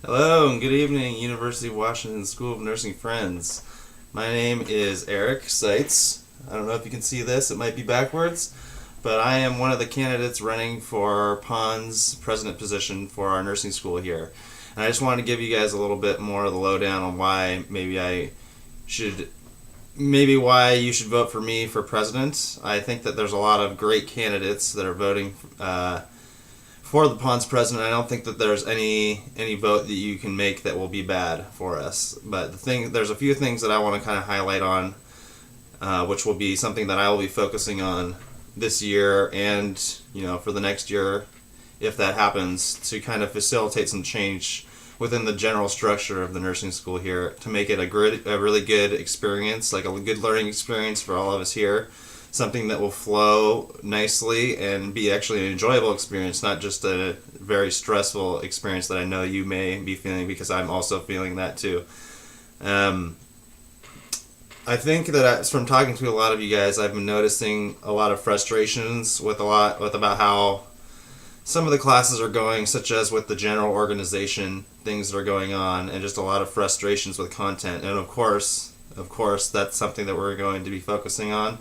Hello and good evening, University of Washington School of Nursing friends. My name is Eric Seitz. I don't know if you can see this, it might be backwards, but I am one of the candidates running for PONS president position for our nursing school here. And I just wanted to give you guys a little bit more of the lowdown on why why you should vote for me for president. I think that there's a lot of great candidates that are voting for the PONS president. I don't think that there's any vote that you can make that will be bad for us. But there's a few things that I want to kind of highlight on, which will be something that I will be focusing on this year and for the next year, if that happens, to kind of facilitate some change within the general structure of the nursing school here to make it a really good experience, like a good learning experience for all of us here. Something that will flow nicely and be actually an enjoyable experience, not just a very stressful experience that I know you may be feeling, because I'm also feeling that too. I think that from talking to a lot of you guys, I've been noticing a lot of frustrations with about how some of the classes are going, such as with the general organization, things that are going on, and just a lot of frustrations with content. And of course, that's something that we're going to be focusing on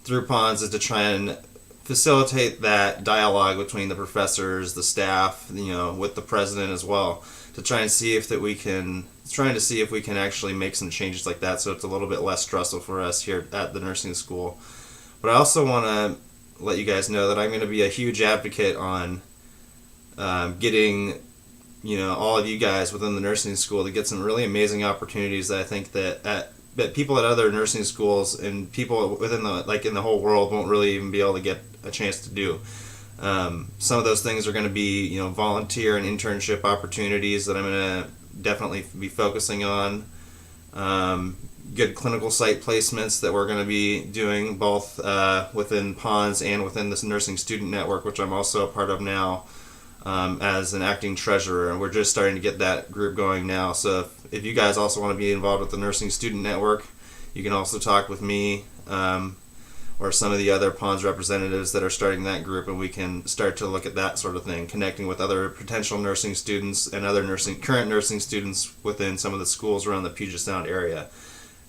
through PONS, is to try and facilitate that dialogue between the professors, the staff, with the president as well, to try and see if we can actually make some changes like that, so it's a little bit less stressful for us here at the nursing school. But I also want to let you guys know that I'm going to be a huge advocate on getting all of you guys within the nursing school to get some really amazing opportunities that I think that people at other nursing schools and people within in the whole world won't really even be able to get a chance to do. Some of those things are going to be volunteer and internship opportunities that I'm going to definitely be focusing on. Good clinical site placements that we're going to be doing both within PONS and within this nursing student network, which I'm also a part of now as an acting treasurer, and we're just starting to get that group going now. So if you guys also want to be involved with the nursing student network, you can also talk with me or some of the other PONS representatives that are starting that group, and we can start to look at that sort of thing, connecting with other potential nursing students and other current nursing students within some of the schools around the Puget Sound area.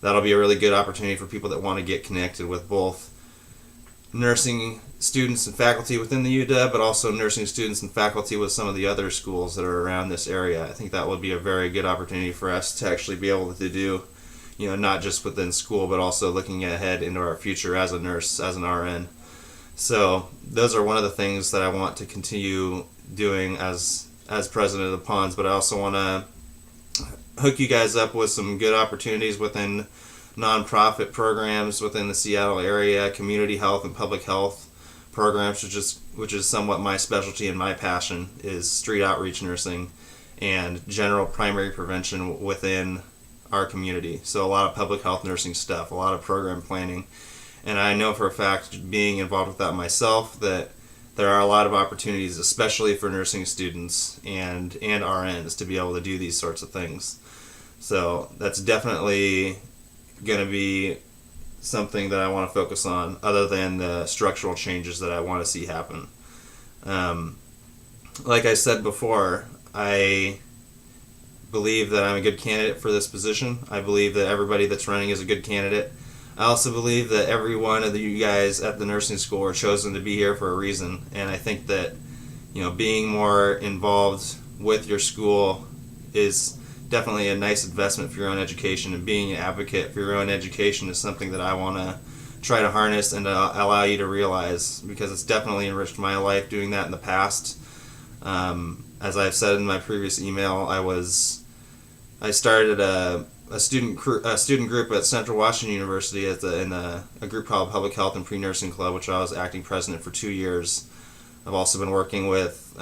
That'll be a really good opportunity for people that want to get connected with both nursing students and faculty within the UW, but also nursing students and faculty with some of the other schools that are around this area. I think that would be a very good opportunity for us to actually be able to do, not just within school, but also looking ahead into our future as a nurse, as an RN. So those are one of the things that I want to continue doing as president of the PONS, but I also want to hook you guys up with some good opportunities within nonprofit programs within the Seattle area, community health and public health programs, which is somewhat my specialty and my passion, is street outreach nursing and general primary prevention within our community. So a lot of public health nursing stuff, a lot of program planning, and I know for a fact, being involved with that myself, that there are a lot of opportunities, especially for nursing students and RNs, to be able to do these sorts of things. So that's definitely going to be something that I want to focus on, other than the structural changes that I want to see happen. Like I said before, I believe that I'm a good candidate for this position. I believe that everybody that's running is a good candidate. I also believe that every one of you guys at the nursing school are chosen to be here for a reason, and I think that being more involved with your school is definitely a nice investment for your own education, and being an advocate for your own education is something that I want to try to harness and allow you to realize, because it's definitely enriched my life doing that in the past. As I've said in my previous email, I started a student group at Central Washington University in a group called Public Health and Pre-Nursing Club, which I was acting president for 2 years. I've also been working with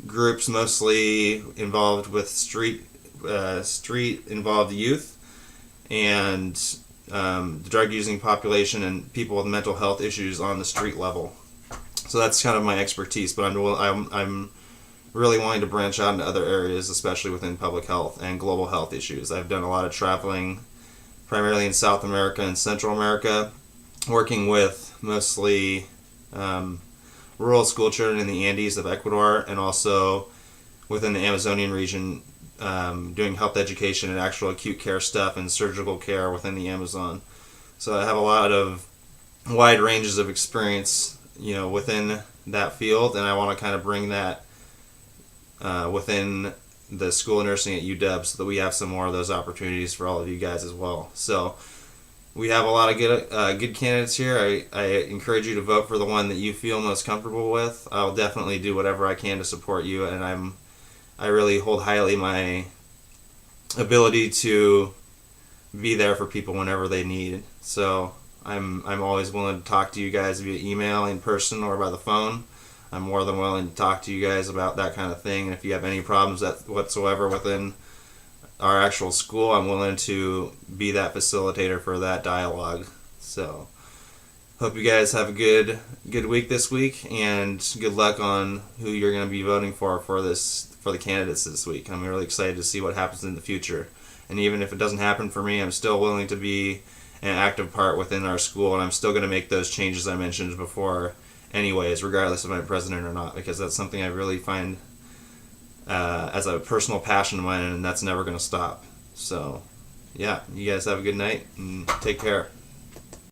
groups mostly involved with street involved youth and the drug using population and people with mental health issues on the street level. So that's kind of my expertise, but I'm really wanting to branch out into other areas, especially within public health and global health issues. I've done a lot of traveling, primarily in South America and Central America, working with mostly rural school children in the Andes of Ecuador, and also within the Amazonian region, doing health education and actual acute care stuff and surgical care within the Amazon. So I have a lot of wide ranges of experience, within that field, and I want to kind of bring that within the School of Nursing at UW so that we have some more of those opportunities for all of you guys as well. So we have a lot of good candidates here. I encourage you to vote for the one that you feel most comfortable with. I'll definitely do whatever I can to support you, and I really hold highly my ability to be there for people whenever they need. So I'm always willing to talk to you guys via email, in person, or by the phone. I'm more than willing to talk to you guys about that kind of thing. And if you have any problems whatsoever within our actual school, I'm willing to be that facilitator for that dialogue. So hope you guys have a good week this week, and good luck on who you're going to be voting for the candidates this week. I'm really excited to see what happens in the future. And even if it doesn't happen for me, I'm still willing to be an active part within our school, and I'm still going to make those changes I mentioned before anyways, regardless if I'm president or not, because that's something I really find as a personal passion of mine, and that's never going to stop. So, yeah, you guys have a good night, and take care.